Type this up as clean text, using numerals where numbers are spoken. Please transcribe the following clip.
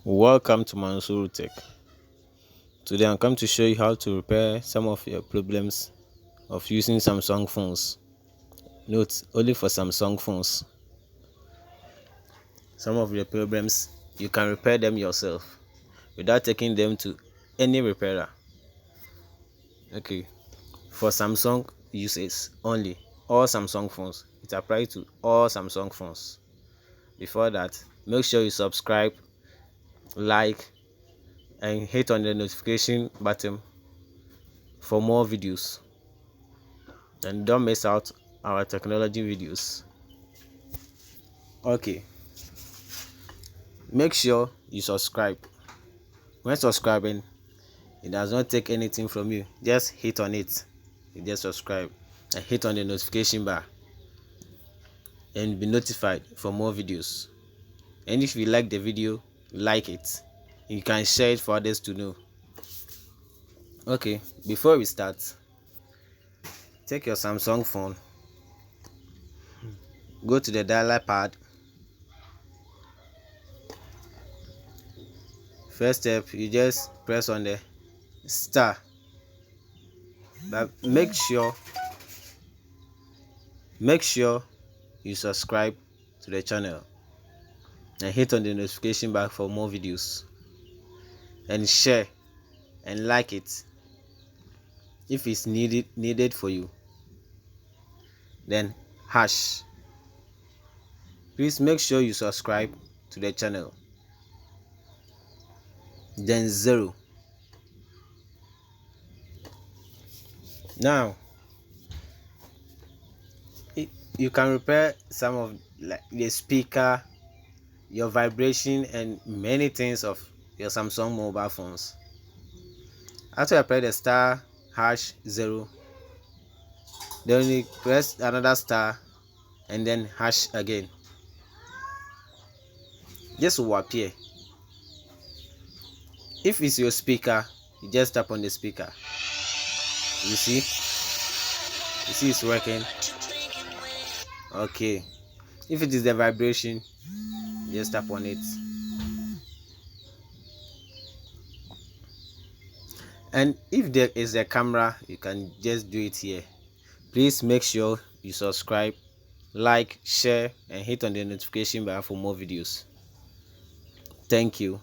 Welcome to Mansuru Tech. Today I'm come to show you how to repair some of your problems of using Samsung phones. Note, only for Samsung phones. Some of your problems you can repair them yourself without taking them to any repairer. Okay, for Samsung uses only, all Samsung phones. It applies to all Samsung phones. Before that, make sure you subscribe, like, and hit on the notification button for more videos. And don't miss out our technology videos. Okay, make sure you subscribe. When subscribing, it does not take anything from you. Just hit on it. You just subscribe and hit on the notification bar and be notified for more videos. And if you like the video, like it. You can share it for others to know. Okay, before we start, take your Samsung phone, go to the dialer pad. First step, you just press on the star, but make sure you subscribe to the channel and hit on the notification bell for more videos, and share and like it if it's needed for you. Then hash, please make sure you subscribe to the channel. Then 0. Now you can repair some of like the speaker, your vibration, and many things of your Samsung mobile phones. After you press the star hash 0, then you press another star and then hash again. This will appear. If it's your speaker, you just tap on the speaker. You see it's working. Okay, if it is the vibration, just tap on it. And if there is a camera, you can just do it here. Please make sure you subscribe, like, share, and hit on the notification bell for more videos. Thank you.